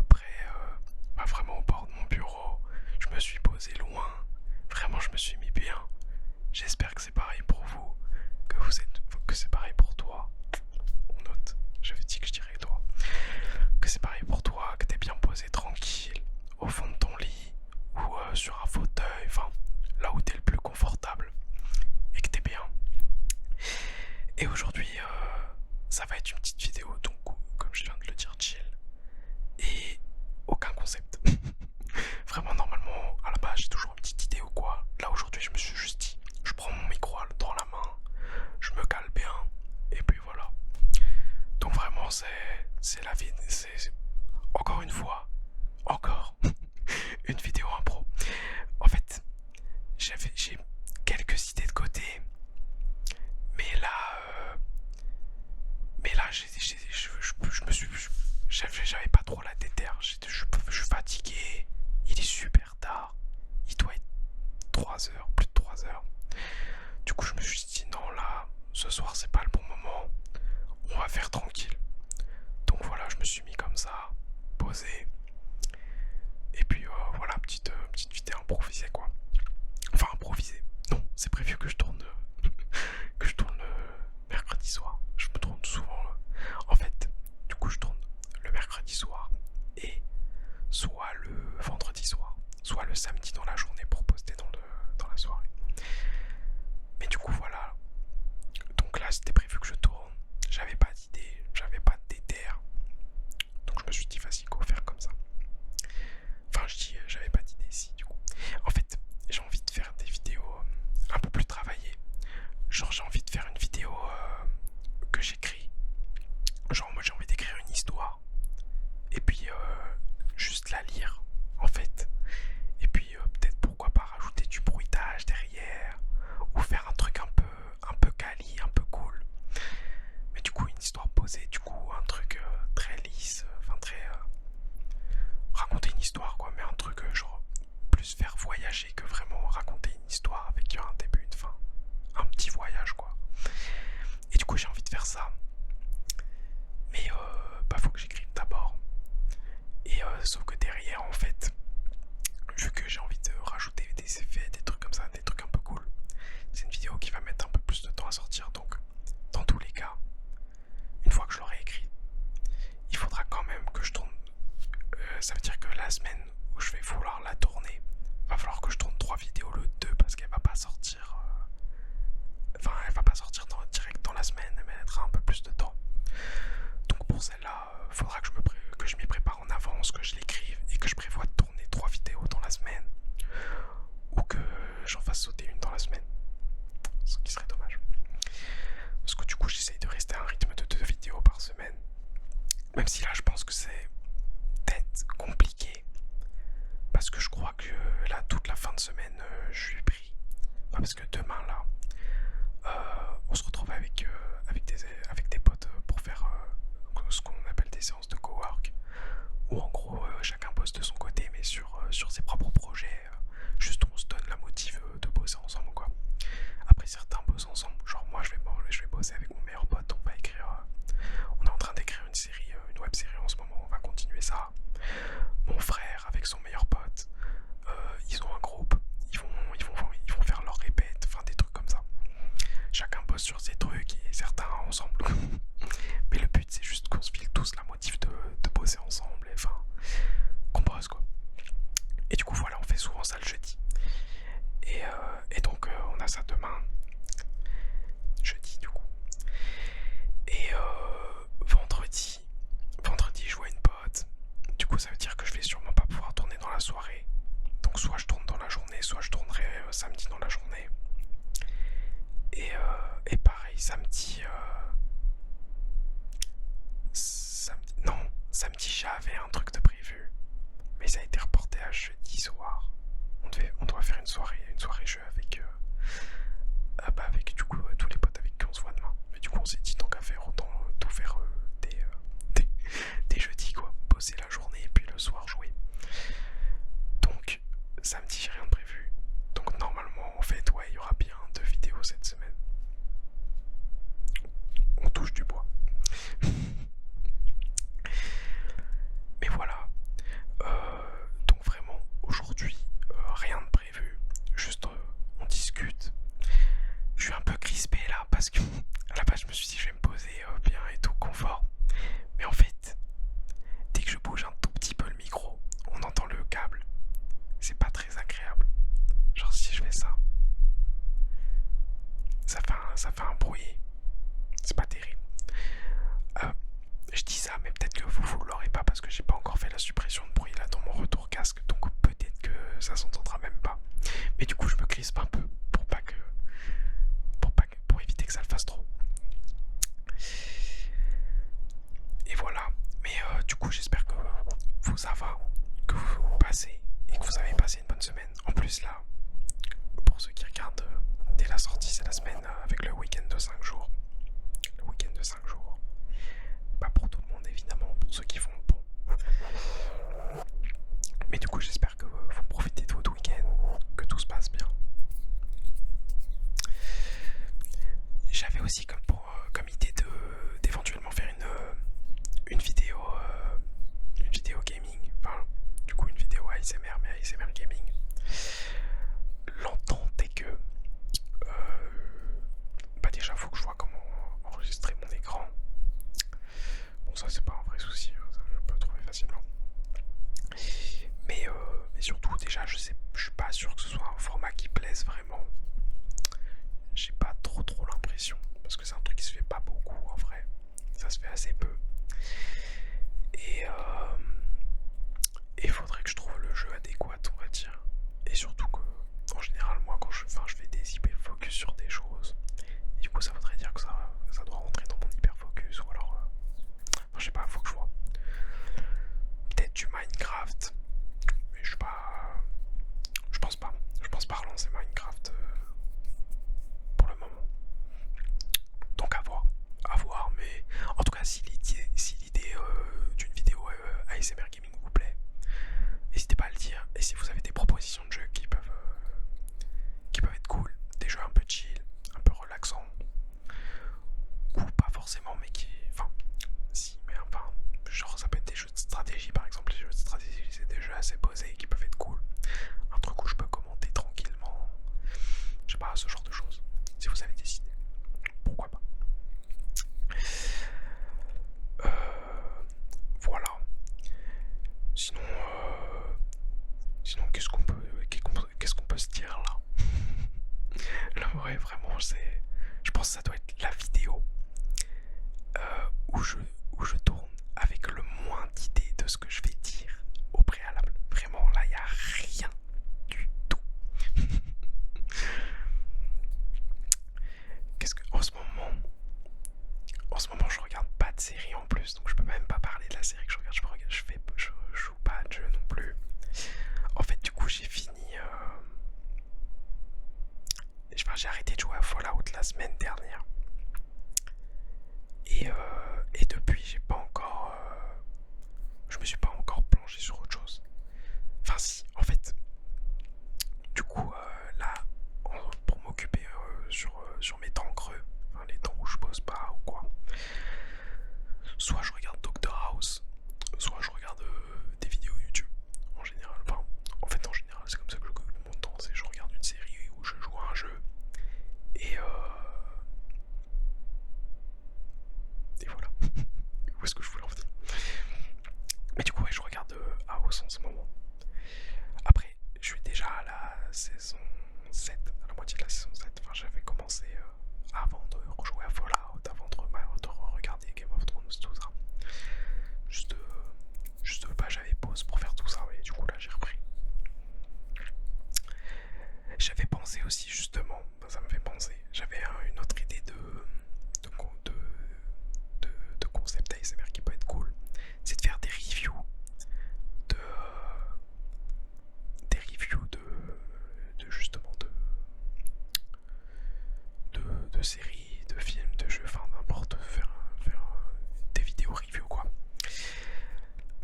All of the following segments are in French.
près, vraiment au bord de mon bureau. Je me suis posé loin. Vraiment, je me suis mis bien. J'espère que c'est pareil pour vous, que c'est pareil pour toi. On note. J'avais dit que je dirais toi. Que c'est pareil pour toi, que t'es bien posé tranquille au fond de ton lit ou sur un fauteuil, enfin là où t'es le plus confortable et que t'es bien. Et aujourd'hui, ça va être une petite vidéo, donc comme je viens de le dire, chill et aucun concept. Vraiment, normalement, à la base, j'ai toujours une petite idée ou quoi. Là, aujourd'hui, je me suis juste dit, je prends mon micro dans la main, je me cale bien, et puis voilà. Donc vraiment, c'est la vie, c'est encore une fois, encore une vidéo impro. En fait, j'ai quelques idées de côté, mais là, je me suis, j'avais pas trop la déterre. Je suis fatigué. Il est super tard. Il doit être 3 heures, plus de 3 heures. Du coup, je me suis dit non, là, ce soir, c'est pas le bon moment. On va faire tranquille. Donc voilà, je me suis mis comme ça, posé. Et puis voilà, petite vidéo improvisée quoi. Enfin improvisée. Non, c'est prévu que je tourne mercredi soir. Je me tourne souvent. En fait, du coup je tourne le mercredi soir et soit le vendredi soir, soit le samedi dans la journée pour poster dans la soirée. Mais du coup voilà. Donc là c'était prévu que je tourne. J'avais pas d'idée, j'avais pas de déterre. Donc je me suis dit vas-y go faire comme ça. Enfin je dis j'avais pas d'idée ici du coup. En fait j'ai envie de faire des vidéos un peu plus travaillées. Genre j'ai envie de faire une vidéo que j'écris. Genre moi j'ai envie d'écrire une histoire. Et puis juste la lire en fait. Et puis peut-être pourquoi pas rajouter du bruitage derrière. Ou faire un peu quali, un peu cool. Mais du coup une histoire posée, du coup un truc très lisse, enfin très... raconter une histoire quoi, mais un truc genre plus faire voyager que vraiment raconter une histoire avec un début, une fin. Un petit voyage quoi. Et du coup j'ai envie de faire ça. Mais bah faut que j'écrive d'abord. Et sauf que derrière en fait, vu que j'ai envie de rajouter des effets, des trucs comme ça, des trucs un peu cool, c'est une vidéo qui va mettre un peu plus de temps à sortir. Donc dans tous les cas, une fois que je l'aurai écrit, il faudra quand même que je tourne. Ça veut dire que la semaine où je vais vouloir la tourner, va falloir que je tourne 3 vidéos le 2 parce qu'elle va pas sortir. Enfin, elle va pas sortir direct dans la semaine, elle mettra un peu plus de temps. Donc pour celle-là, faudra que je m'y prépare en avance, que je l'écrive et que je prévoie de tourner 3 vidéos dans la semaine. Ou que j'en fasse sauter une dans la semaine. Ce qui serait dommage. Parce que du coup j'essaye de rester à un rythme de 2 vidéos par semaine. Même si là je pense que c'est peut-être compliqué. Parce que je crois que là toute la fin de semaine je suis pris. Enfin, parce que demain là on se retrouve avec des potes pour faire ce qu'on appelle des séances de cowork. Où en gros chacun bosse de son côté mais sur ses propres projets. Juste on se donne la motive de bosser ensemble quoi. Après certains bossent ensemble. Genre moi je vais bosser avec mon meilleur pote. On est en train d'écrire une série, une web série en ce moment. On va continuer ça. Mon frère avec son meilleur pote, ils ont un groupe. Ils vont faire leur répète, enfin des trucs comme ça. Chacun bosse sur ses trucs et certains ensemble. Mais le but c'est juste qu'on se file tous la motive de bosser ensemble. Et enfin, qu'on bosse quoi. Et du coup voilà, on fait souvent ça le jeudi. Et donc on a ça demain. Jeudi du coup. Et vendredi je vois une pote. Du coup ça veut dire que je vais sûrement pas pouvoir tourner dans la soirée. Donc soit je tourne dans la journée, soit je tournerai samedi dans la journée. Et pareil samedi, samedi j'avais un truc de prévu. Mais ça a été reporté à jeudi soir. On doit faire une soirée jeu avec du coup tous les potes avec qui on se voit demain. Mais du coup on s'est dit tant qu'à faire autant tout faire des jeudis quoi. Bosser la journée et puis le soir jouer. Donc samedi j'ai rien de prévu. Donc normalement en fait ouais il y aura bien 2 vidéos cette semaine. On touche du bois. Mais voilà. coup ça va, que vous passez et que vous avez passé une bonne semaine. En plus là, pour ceux qui regardent dès la sortie, c'est la semaine avec le week-end de 5 jours. Le week-end de 5 jours. Pas pour tout le monde évidemment, pour ceux qui font le pont. Mais du coup j'espère que vous profitez de votre week-end, que tout se passe bien. J'avais aussi comme idée d'éventuellement faire une vidéo gaming, enfin du coup une vidéo ASMR mais ASMR gaming. L'entente est que déjà faut que je vois comment enregistrer mon écran. Bon ça c'est pas un vrai souci, ça je peux trouver facilement. Mais surtout déjà je suis pas sûr que ce soit un format qui plaise vraiment. J'ai pas trop l'impression, parce que c'est un truc qui se fait pas beaucoup en vrai, ça se fait assez peu. Et il faudrait que je trouve le jeu adéquat, on va dire. Et surtout que, en général, moi quand je fais des hyper focus sur des choses, et du coup ça voudrait dire que ça doit rentrer dans mon hyper focus, ou alors, je sais pas, faut que je vois. Peut-être du Minecraft, mais je pense pas relancer Minecraft pour le moment. Donc à voir, mais en tout cas si l'idée d'une vidéo ASMR Gaming vous plaît, n'hésitez pas à le dire. Et si vous avez des propositions de jeux qui peuvent être cool, des jeux un peu chill, un peu relaxants, ou pas forcément, mais genre ça peut être des jeux de stratégie par exemple. Les jeux de stratégie c'est des jeux assez posés qui peuvent être cool, un truc où je peux commenter tranquillement, je sais pas, ce genre de choses. Si vous avez des idées, pourquoi pas. Voilà. Sinon qu'est-ce qu'on peut se dire là. Là ouais, vraiment je pense que ça doit être la vidéo où je tourne avec le moins d'idées de ce que je vais dire au préalable. Vraiment là il n'y a rien du tout. En ce moment je regarde pas de série en plus, donc je peux même pas parler de la série que je regarde. Je joue pas de jeu non plus. En fait du coup j'ai fini j'ai arrêté de jouer à Fallout la semaine dernière. Et depuis j'ai pas encore je me suis pas encore plongé sur autre chose. Enfin si, en fait du coup là pour m'occuper sur mes temps creux, enfin, les temps où je bosse pas ou quoi, soit je regarde Doctor House, soit je regarde des vidéos YouTube en général. Enfin, en général c'est comme ça que je occupe mon temps, c'est je regarde une série où je joue à un jeu et voilà. Où est-ce que je voulais en venir? Mais du coup ouais, je regarde House en ce moment. Après je suis déjà à la saison 7, à la moitié de la saison 7. Enfin j'avais commencé avant de rejouer à Fallout, avant de regarder Game of Thrones, tout ça. Juste j'avais pause pour faire tout ça, et du coup là j'ai repris. J'avais pensé aussi justement, ça me fait penser, j'avais une autre idée de concept ASMR qui peut être cool, c'est de faire des reviews justement de séries, de films, de jeux, enfin n'importe, faire des vidéos review quoi.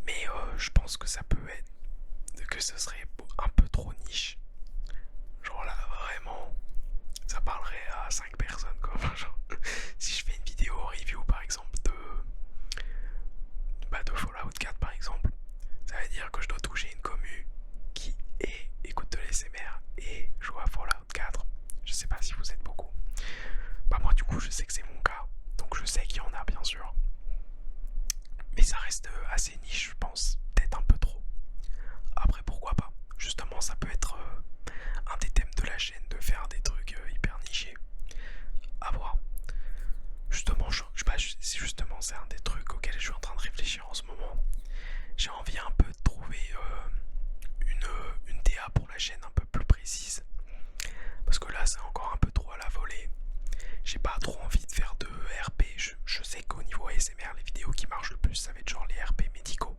Mais je pense que ça peut être, que ce serait un peu trop niche. Genre là vraiment ça parlerait à 5 personnes quoi. Enfin, genre, si je fais une vidéo review par exemple de Fallout 4 par exemple, ça veut dire que je dois toucher une commu qui écoute de l'ASMR et joue à Fallout 4. Je sais pas si vous êtes beaucoup. Bah moi du coup je sais que c'est mon cas, donc je sais qu'il y en a bien sûr. Mais ça reste assez niche je pense, peut-être un peu trop. Après pourquoi pas, justement ça peut être un des thèmes de la chaîne, de faire des trucs hyper nichés. À voir. Justement, c'est un des trucs auxquels je suis en train de réfléchir en ce moment. J'ai envie un peu de trouver une DA pour la chaîne un peu plus précise. Parce que là, c'est encore un peu trop à la volée. J'ai pas trop envie de faire de RP. Je sais qu'au niveau ASMR, les vidéos qui marchent le plus, ça va être genre les RP médicaux.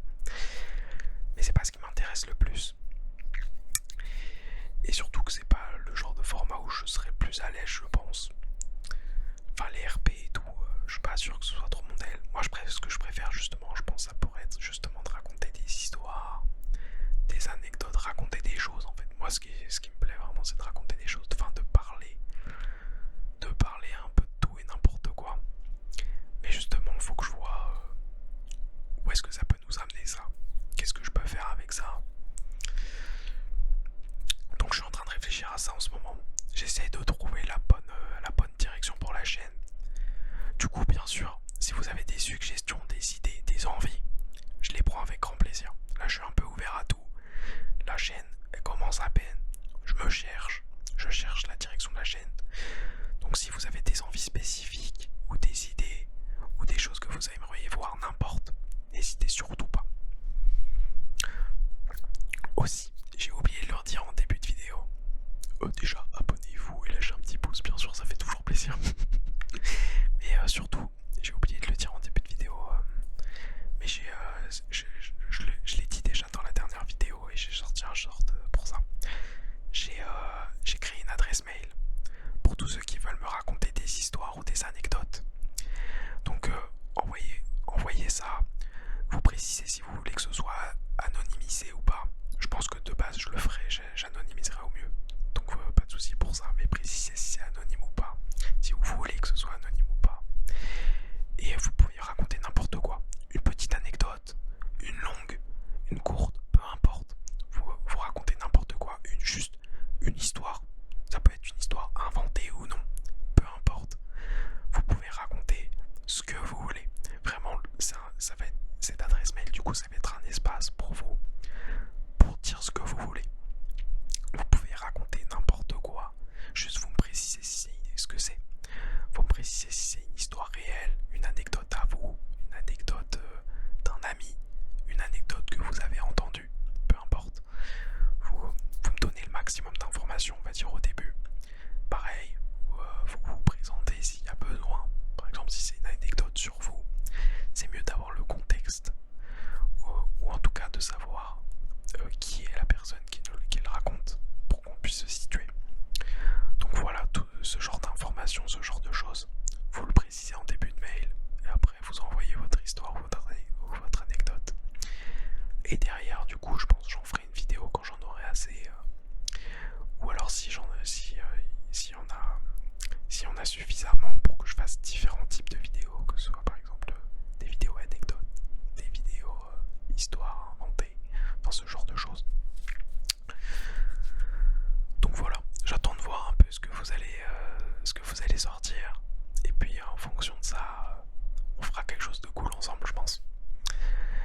m'intéresse le plus. Et surtout que c'est pas le genre de format où je serais le plus à l'aise, je pense. Enfin, les RP et tout, je suis pas sûr que ce soit trop mon DL. Moi, ce que je préfère justement, je pense, ça pourrait être justement de raconter des histoires, des anecdotes, raconter des choses en fait. Moi, ce qui me plaît vraiment, c'est de raconter des choses, enfin de parler un peu de tout et n'importe quoi. Mais justement, il faut que je vois où est-ce que ça peut nous amener ça. Qu'est-ce que je peux faire avec ça? Donc je suis en train de réfléchir à ça en ce moment. J'essaie de trouver la bonne direction pour la chaîne. Du coup, bien sûr, si vous avez des suggestions, des idées, des envies, je les prends avec grand plaisir. Là, je suis un peu ouvert à tout. La chaîne, elle commence à peine. Je cherche la direction de la chaîne. Donc si vous avez des envies spécifiques ou des idées ou des choses que vous aimeriez voir, n'importe, n'hésitez surtout pas. Aussi, j'ai oublié de leur dire en début de vidéo. Déjà, abonnez-vous et lâchez un petit pouce, bien sûr, ça fait toujours plaisir. Mais surtout, j'ai oublié de le dire en début de vidéo. Mais je l'ai dit déjà dans la dernière vidéo et j'ai sorti un short pour ça. J'ai créé une adresse mail pour tous ceux qui veulent me raconter des histoires ou des anecdotes. Donc envoyez ça. Vous précisez si vous voulez que ce soit anonymisé ou pas. Je pense que de base je le ferai, j'anonymiserai au mieux. Donc pas de souci pour ça, mais précisez si c'est anonyme ou pas. Si vous voulez que ce soit anonyme ou pas. Et vous pouvez raconter n'importe quoi. Une petite anecdote, une longue, une courte, peu importe. Vous racontez n'importe quoi, juste une histoire. Ça peut être une histoire inventée ou non, peu importe. Vous pouvez raconter ce que vous voulez. Vraiment, ça va être cette adresse mail, du coup, ça va être un espace pour vous, pour dire ce que vous voulez. Vous pouvez raconter n'importe quoi. Juste vous me précisez ce que c'est. Vous me précisez si c'est une histoire réelle, une anecdote à vous, une anecdote d'un ami, une anecdote que vous avez entendue, peu importe. Vous me donnez le maximum d'informations, on va dire au début. Pareil, vous vous présentez s'il y a besoin. Par exemple, si c'est une anecdote sur vous, c'est mieux d'avoir le contexte, ou en tout cas de savoir qui est la personne qui le raconte, pour qu'on puisse se situer. Donc voilà, tout ce genre d'informations, ce genre de choses, vous le précisez en début de mail, et après vous envoyez votre histoire ou votre anecdote. Et derrière, du coup, je pense que j'en ferai une vidéo quand j'en aurai assez. Ou alors si on a suffisamment pour que je fasse différents types de vidéos, que ce soit par exemple des vidéos anecdotes, des vidéos histoires inventées, enfin ce genre de choses. Donc voilà, j'attends de voir un peu ce que vous allez sortir. Et puis en fonction de ça, on fera quelque chose de cool ensemble, je pense.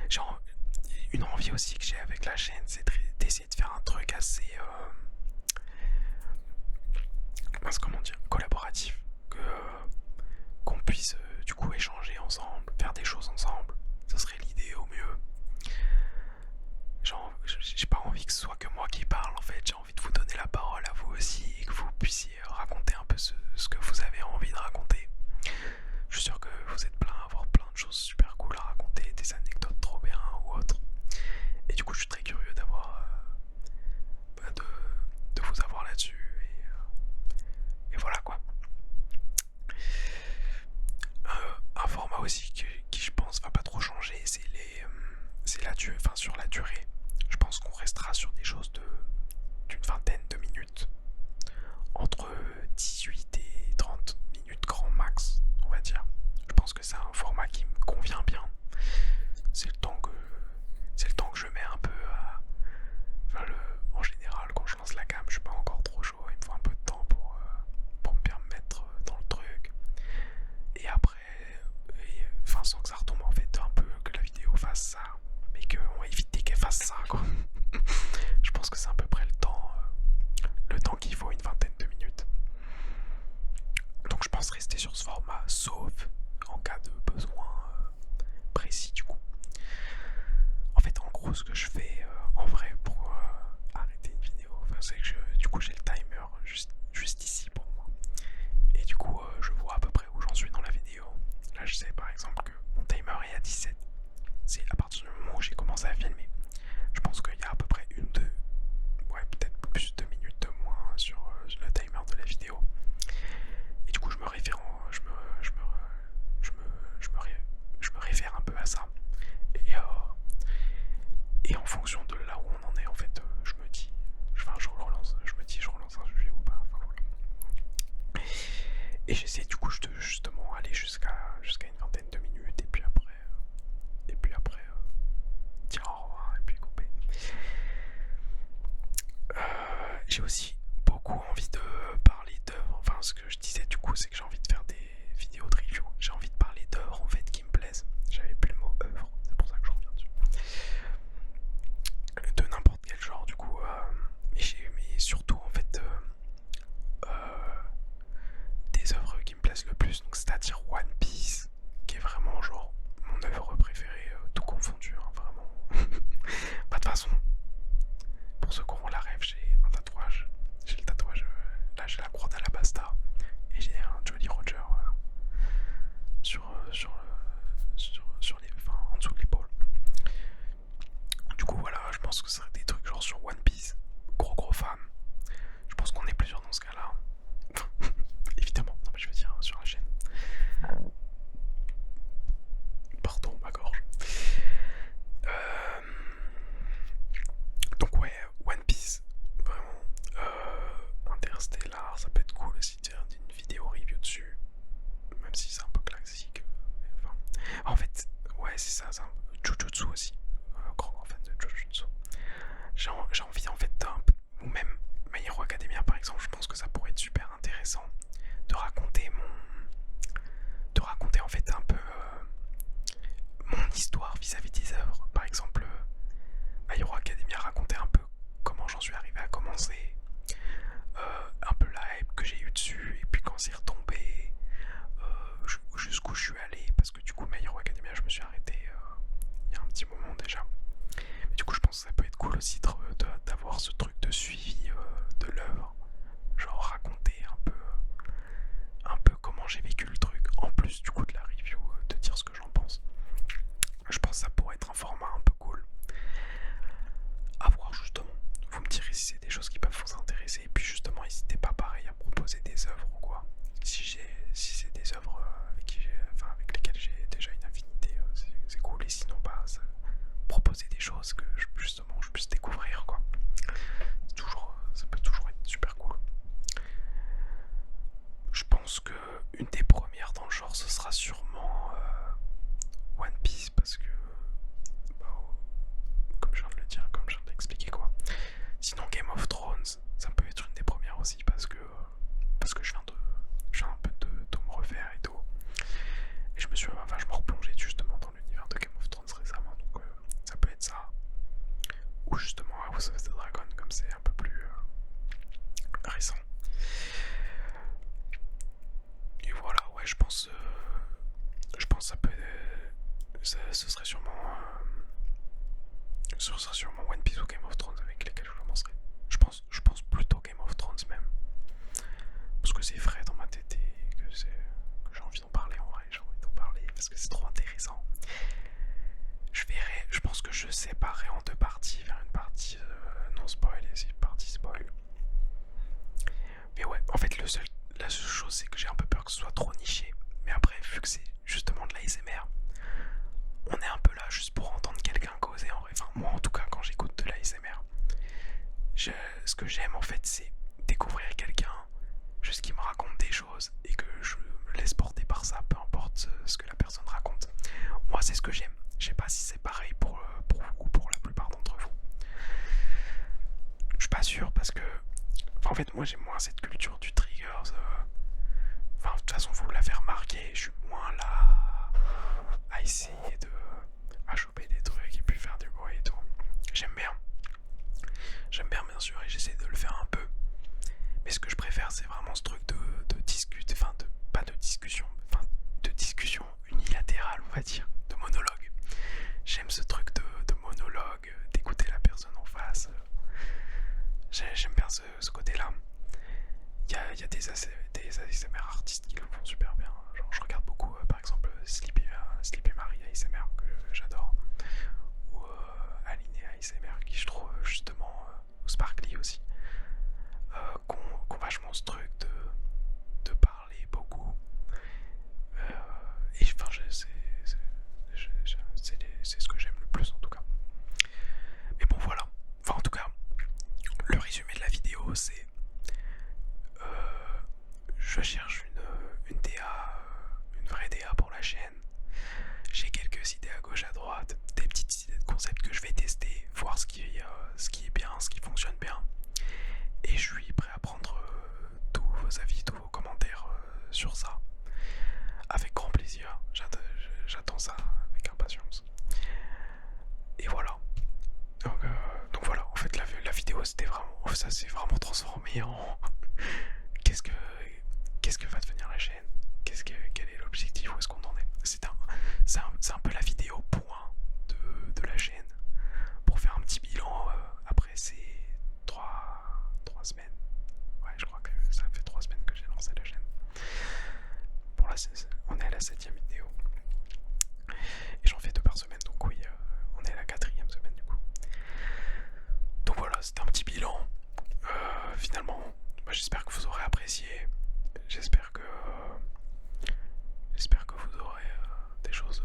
J'ai une envie aussi que j'ai avec la chaîne, c'est d'essayer de faire un truc assez comment dire, collaboratif, qu'on puisse du coup échanger ensemble, faire des choses ensemble. Ça serait l'idée au mieux. J'ai pas envie que ce soit que moi qui parle en fait, j'ai envie de vous donner la parole à vous aussi et que vous puissiez raconter un peu ce que vous avez envie de raconter. Je suis sûr que vous êtes plein à avoir plein de choses super cool à raconter, des anecdotes trop bien ou autres. Et du coup je suis très curieux d'avoir de vous avoir là-dessus et voilà quoi. Un format aussi qui je pense va pas trop changer, c'est sur la durée. Je pense qu'on restera sur des choses d'une vingtaine de minutes, entre 18 et 30 minutes grand max, on va dire. Je pense que c'est un format qui me convient bien. C'est le temps que je mets un peu Et en fonction de là où on en est, en fait, je me dis, je relance, je relance un sujet ou pas. Enfin, voilà. Et j'essaie du coup de justement aller jusqu'à une vingtaine de minutes et puis après dire au revoir et puis couper. J'ai aussi beaucoup envie de parler d'œuvres. Enfin, ce que je disais du coup, c'est que j'ai envie de faire des vidéos de review. J'ai envie de parler d'œuvres en fait qui me plaisent. J'avais plus le mot œuvre, c'est pour ça que je reviens dessus. De n'importe quel genre, du coup. Mais surtout en fait des œuvres qui me plaisent le plus. Donc, c'est-à-dire One Piece, qui est vraiment genre mon œuvre préférée, tout confondu, hein, vraiment. Bah, de toute façon, pour ceux qui auront la rêve, j'ai un tatouage. J'ai le tatouage, là j'ai la croix d'Alabasta et j'ai un Jolly Roger sur les, enfin, en dessous de l'épaule. Du coup voilà, je pense que ce serait des trucs genre sur One Piece, gros fan. Je pense qu'on est plusieurs dans ce cas-là. Évidemment, non mais je veux dire sur la chaîne. Pardon, ma gorge. Donc ouais, One Piece, vraiment. Interstellar, ça peut être cool aussi de faire une vidéo review dessus, même si c'est un peu classique. Enfin, en fait, ouais, c'est ça. Jujutsu aussi, grand fan de Jujutsu. J'ai envie en fait d'un peu, ou même My Hero Academia par exemple, je pense que ça pourrait être super intéressant de raconter en fait un peu mon histoire vis-à-vis des œuvres. Par exemple, My Hero Academia raconter un peu comment j'en suis arrivé à commencer, un peu la hype que j'ai eu dessus, et puis quand c'est retombé, jusqu'où je suis allé, parce que du coup My Hero Academia je me suis arrêté il y a un petit moment déjà. Mais du coup je pense que ça peut être cool aussi d'avoir ce truc de suivi de l'œuvre, genre raconter un peu comment j'ai vécu le truc, en plus du coup de la review, de dire ce que j'en pense. Je pense que ça pourrait être un format un peu cool. À voir justement. Vous me direz si c'est des choses qui peuvent vous intéresser. Et puis justement, n'hésitez pas pareil à proposer des œuvres ou quoi. Si c'est des œuvres avec lesquelles j'ai déjà une affinité, c'est cool. Et sinon, proposer des choses que justement je puisse découvrir quoi. Ça peut toujours être super cool. Je pense que une des premières dans le genre, ce sera sûrement One Piece parce que bah, comme je viens de le dire, comme je viens de l'expliquer quoi. Sinon Game of Thrones, ça peut être une des premières aussi parce que je viens un peu de tout me refaire et tout. Et je me vachement replongé justement dans l'univers de Game of Thrones récemment, donc ça peut être ça. Ou justement House of the Dragon, comme c'est un peu plus récent. Et voilà, ouais, je pense ça peut. Ce serait sûrement One Piece ou Game of Thrones avec lesquels je commencerai. Je pense plutôt Game of Thrones même. Parce que c'est frais dans ma tête et que j'ai envie d'en parler en vrai. J'ai envie d'en parler parce que c'est trop intéressant. Je pense que je séparerai en deux parties, vers une partie non spoil et une partie spoil. Mais ouais, en fait la seule chose c'est que j'ai un peu peur que ce soit trop niché. Mais après, vu que c'est justement de l'ASMR, on est un peu là juste pour entendre quelqu'un causer en vrai. Enfin, moi en tout cas, quand j'écoute de l'ASMR, ce que j'aime en fait, c'est découvrir quelqu'un, juste qui me raconte des choses et que je me laisse porter par ça, peu importe ce que la personne raconte. Moi, c'est ce que j'aime. Je sais pas si c'est pareil pour vous ou pour la plupart d'entre vous. Je suis pas sûr parce que, en fait, moi j'ai moins cette culture du triggers. Enfin, de toute façon, vous l'avez remarqué, je suis moins là à essayer à choper des trucs et puis faire du bruit et tout. J'aime bien bien sûr, et j'essaie de le faire un peu. Mais ce que je préfère, c'est vraiment ce truc de discuter, enfin, pas de discussion, enfin, de discussion unilatérale, on va dire, de monologue. J'aime ce truc de monologue, d'écouter la personne en face. J'aime bien ce côté-là. Il y a des ASMR artistes qui le font super bien. Genre, je regarde beaucoup, par exemple, Sleepy Marie ASMR, que j'adore. Ou Aline ASMR, qui je trouve justement, ou Sparkly aussi, qu'on vachement ce truc de parler beaucoup. Et enfin, c'est ce que j'aime le plus en tout cas. fait, la vidéo, c'était vraiment. Ça s'est vraiment transformé en. Qu'est-ce que. Qu'est-ce que va devenir la chaîne? Quel est l'objectif? Où est-ce qu'on en est? C'est un peu la vidéo point de la chaîne. Pour faire un petit bilan après ces 3 semaines. Ouais, je crois que ça fait 3 semaines que j'ai lancé la chaîne. Bon, là, on est à la 7ème vidéo. Et j'en fais 2 par semaine, donc oui, on est à la 4ème semaine du coup. Donc voilà, c'était un petit bilan. Finalement, moi, j'espère que vous aurez apprécié. J'espère que vous aurez des choses